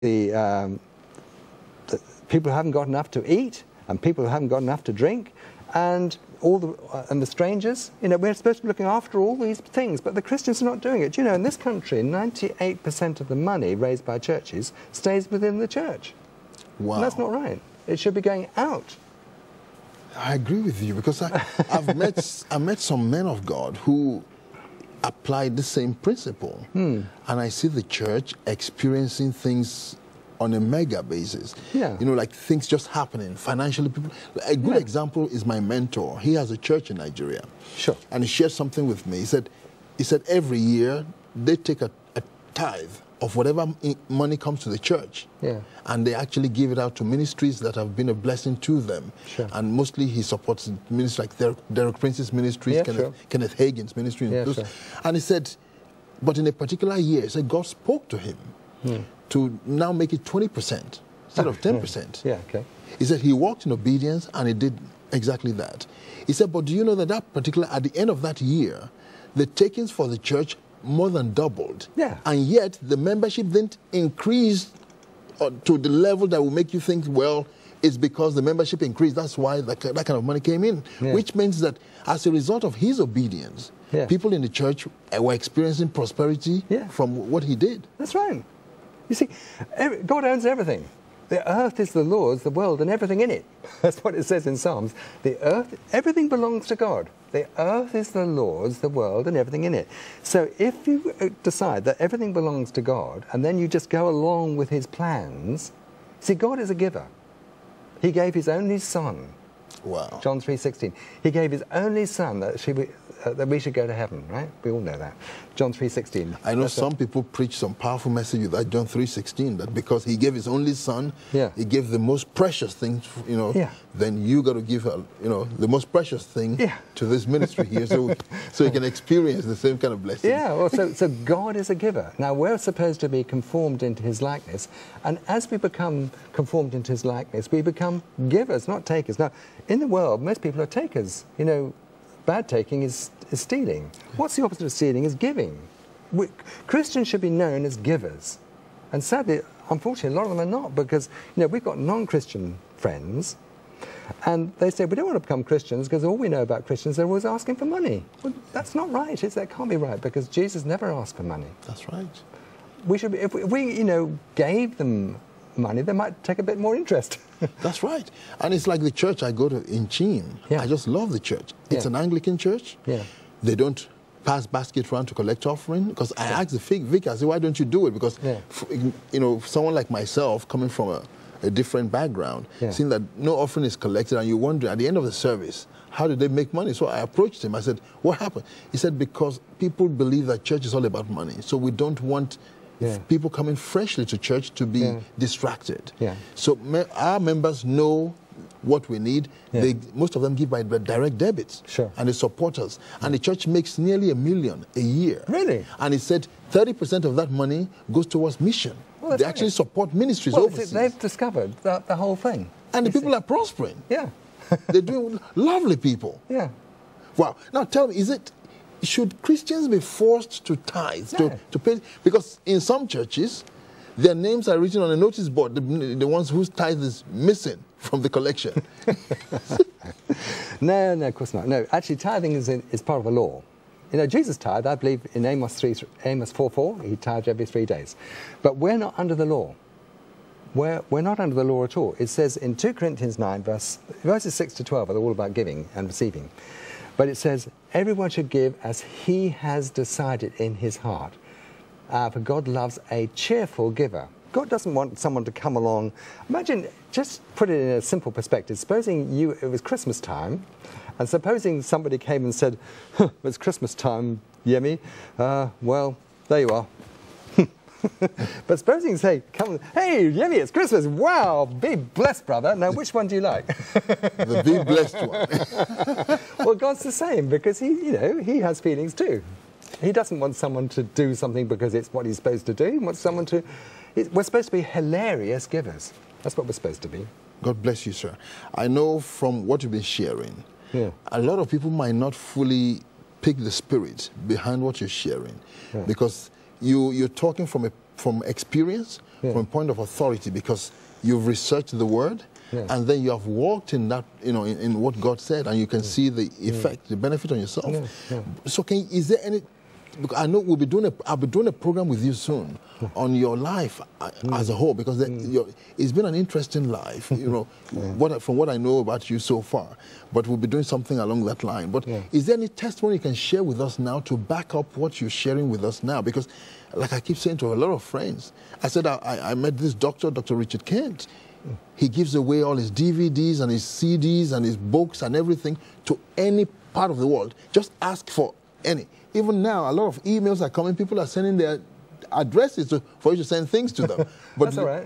the people who haven't got enough to eat, and people who haven't got enough to drink, and the strangers. You know, we're supposed to be looking after all these things, but the Christians are not doing it. You know, in this country, 98% of the money raised by churches stays within the church. Wow. And that's not right. It should be going out. I agree with you, because I've met some men of God who applied the same principle. And I see the church experiencing things on a mega basis. Yeah. You know, like things just happening financially. People. A good example is my mentor. He has a church in Nigeria. Sure. And he shared something with me. He said every year they take a tithe of whatever money comes to the church. Yeah. And they actually give it out to ministries that have been a blessing to them. Sure. And mostly he supports ministries like Derek Prince's ministries, Kenneth Hagin's ministry. Sure. And he said, but in a particular year, he said God spoke to him to now make it 20% instead of 10%. Yeah, okay. He said he walked in obedience and he did exactly that. He said, but do you know that particular, at the end of that year, the takings for the church more than doubled. Yeah. And yet the membership didn't increase to the level that will make you think, well, it's because the membership increased. That's why that kind of money came in. Yeah. Which means that as a result of his obedience, people in the church were experiencing prosperity from what he did. That's right. You see, God owns everything. The earth is the Lord's, the world, and everything in it. That's what it says in Psalms. The earth, everything belongs to God. The earth is the Lord's, the world, and everything in it. So if you decide that everything belongs to God, and then you just go along with his plans, see, God is a giver. He gave his only son. Wow. John 3:16. He gave his only son that we should go to heaven, right? We all know that. John 3:16. I know some people preach some powerful message with that John 3:16, that because he gave his only son, he gave the most precious thing, you know, then you got to give, you know, the most precious thing to this ministry here so you can experience the same kind of blessing. Yeah, well, so God is a giver. Now, we're supposed to be conformed into his likeness, and as we become conformed into his likeness, we become givers, not takers. Now, in the world, most people are takers. You know, bad taking is stealing. What's the opposite of stealing? Is giving. Christians should be known as givers. And sadly, unfortunately, a lot of them are not, because, you know, we've got non-Christian friends, and they say, we don't want to become Christians because all we know about Christians, they're always asking for money. Well, that's not right. That can't be right, because Jesus never asked for money. That's right. We should be, if we, you know, gave them money, they might take a bit more interest. That's right. And it's like the church I go to in Cheam. I just love the church. It's an Anglican church. They don't pass basket around to collect offering, because I asked the vicar, I said, why don't you do it? Because, you know, someone like myself, coming from a different background, seeing that no offering is collected, and you wonder at the end of the service, how did they make money? So I approached him. I said, what happened? He said, because people believe that church is all about money. So we don't want people coming freshly to church to be distracted. So our members know what we need. Most of them give by direct debits. And they support us. And the church makes nearly $1 million a year. Really? And he said 30% of that money goes towards mission. Well, they actually support ministries overseas. They've discovered the whole thing. And the people are prospering. They're doing lovely people. Wow. Now tell me, should Christians be forced to tithe, to pay? Because in some churches, their names are written on a notice board, the ones whose tithe is missing from the collection. No, of course not. No, actually, tithing is part of a law. You know, Jesus tithed, I believe, in Amos 4:4, he tithed every 3 days. But we're not under the law. We're not under the law at all. It says in 2 Corinthians 9, verses 6 to 12 are all about giving and receiving. But it says, everyone should give as he has decided in his heart. For God loves a cheerful giver. God doesn't want someone to come along. Imagine, just put it in a simple perspective. Supposing it was Christmas time, and supposing somebody came and said, it's Christmas time, Yemi. Well, there you are. But supposing you say, come, hey, Yemi, it's Christmas. Wow, be blessed, brother. Now, which one do you like? The be blessed one. Well, God's the same, because he has feelings too. He doesn't want someone to do something because it's what he's supposed to do. He wants someone to... We're supposed to be hilarious givers. That's what we're supposed to be. God bless you, sir. I know from what you've been sharing, a lot of people might not fully pick the spirit behind what you're sharing, because you're talking from a from experience, from a point of authority, because you've researched the Word, and then you have walked in that, in what God said, and you can see the effect, the benefit on yourself. So, is there any? Because I know I'll be doing a program with you soon on your life as a whole, because it's been an interesting life, from what I know about you so far. But we'll be doing something along that line. But is there any testimony you can share with us now to back up what you're sharing with us now? Because, like I keep saying to a lot of friends, I said I met this doctor, Dr. Richard Kent. He gives away all his DVDs and his CDs and his books and everything to any part of the world. Just ask for any. Even now, a lot of emails are coming. People are sending their addresses for you to send things to them. But, that's all right.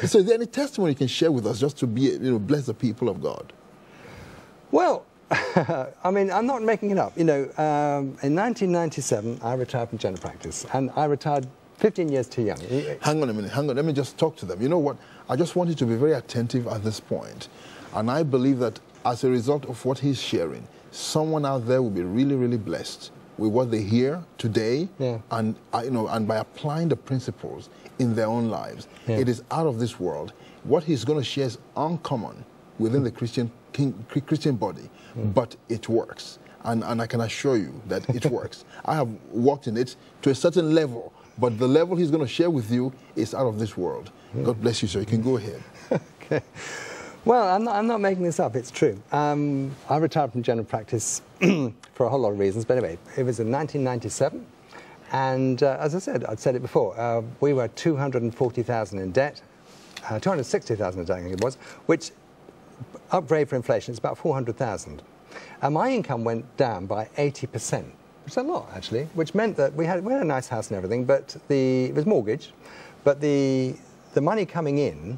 So is there any testimony you can share with us just to be, bless the people of God? Well, I mean, I'm not making it up. In 1997, I retired from general practice, and I retired 15 years too young. Hang on a minute. Let me just talk to them. You know what? I just want you to be very attentive at this point. And I believe that as a result of what he's sharing, someone out there will be really, really blessed with what they hear today, and by applying the principles in their own lives. It is out of this world. What he's going to share is uncommon within the Christian body, but it works. And I can assure you that it works. I have walked in it to a certain level, but the level he's going to share with you is out of this world. God bless you, sir. You can go ahead. Okay. Well, I'm not making this up. It's true. I retired from general practice for a whole lot of reasons. But anyway, it was in 1997. And as I said, I'd said it before, we were 240,000 in debt, 260,000 in debt, I think it was, which, upgrade for inflation, it's about 400,000. And my income went down by 80%, which is a lot, actually, which meant that we had a nice house and everything, but it was mortgaged, but the money coming in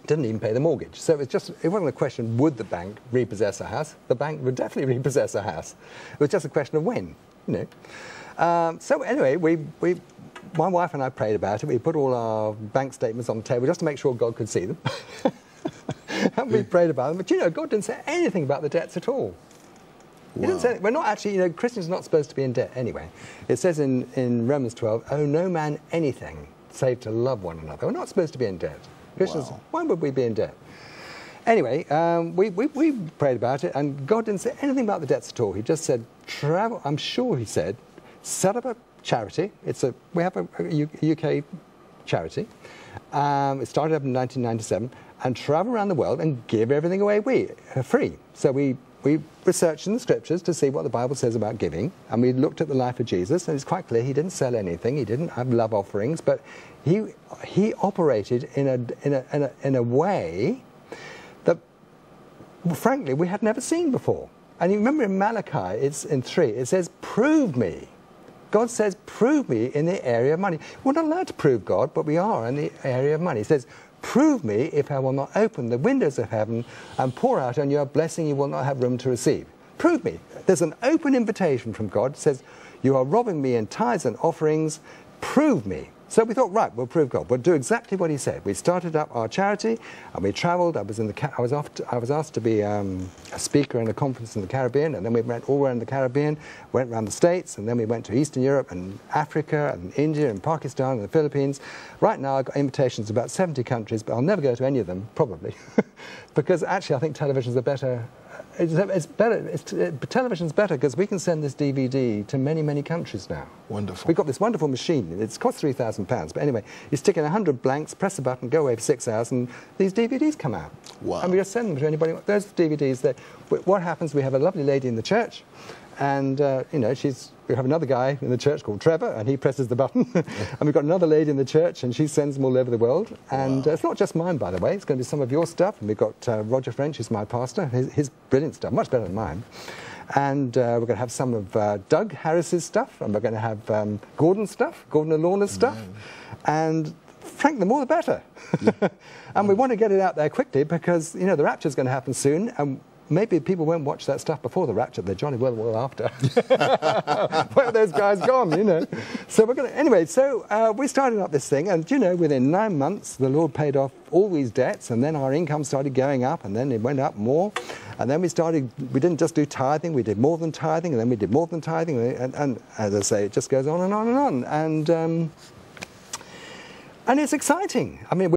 didn't even pay the mortgage. So it wasn't a question, would the bank repossess a house? The bank would definitely repossess a house. It was just a question of when, So anyway, my wife and I prayed about it. We put all our bank statements on the table just to make sure God could see them. And we prayed about them. But, God didn't say anything about the debts at all. He didn't say, we're not actually, Christians are not supposed to be in debt anyway. It says in Romans 12, owe no man anything save to love one another. We're not supposed to be in debt. Christians, why would we be in debt? Anyway, we prayed about it, and God didn't say anything about the debts at all. He just said, travel. I'm sure he said, set up a charity. We have a UK charity. It started up in 1997, and travel around the world and give everything away free. So we researched in the scriptures to see what the Bible says about giving, and we looked at the life of Jesus, and it's quite clear he didn't sell anything. He didn't have love offerings, but he operated in a way that, frankly, we had never seen before. And you remember in Malachi, it's in 3, it says, prove me. God says, prove me in the area of money. We're not allowed to prove God, but we are in the area of money. It says, prove me if I will not open the windows of heaven and pour out on you a blessing you will not have room to receive. Prove me. There's an open invitation from God. It says, you are robbing me in tithes and offerings. Prove me. So we thought, right, we'll prove God. We'll do exactly what he said. We started up our charity, and we travelled. I was asked to be a speaker in a conference in the Caribbean, and then we went all around the Caribbean, went around the States, and then we went to Eastern Europe and Africa and India and Pakistan and the Philippines. Right now I've got invitations to about 70 countries, but I'll never go to any of them, probably, because actually I think televisions are better. It's better. Television's better because we can send this DVD to many, many countries now. Wonderful. We've got this wonderful machine. It's cost £3,000. But anyway, you stick in 100 blanks, press the button, go away for 6 hours, and these DVDs come out. Wow. And we just send them to anybody. Those DVDs, what happens, we have a lovely lady in the church, and, we have another guy in the church called Trevor, and he presses the button. And we've got another lady in the church, and she sends them all over the world. And it's not just mine, by the way. It's going to be some of your stuff. And we've got Roger French, who's my pastor, his brilliant stuff, much better than mine. And we're going to have some of Doug Harris's stuff, and we're going to have Gordon's stuff, Gordon and Lorna's stuff. And frankly, the more the better. And we want to get it out there quickly because, the rapture's going to happen soon. And maybe people won't watch that stuff before the rapture. They're jolly well after. Where are those guys gone, you know? So we're going to, anyway, so we started up this thing, and, you know, within 9 months, the Lord paid off all these debts, and then our income started going up, and then it went up more. And then we didn't just do tithing, we did more than tithing, and then we did more than tithing, and as I say, it just goes on and on and on. And it's exciting. I mean,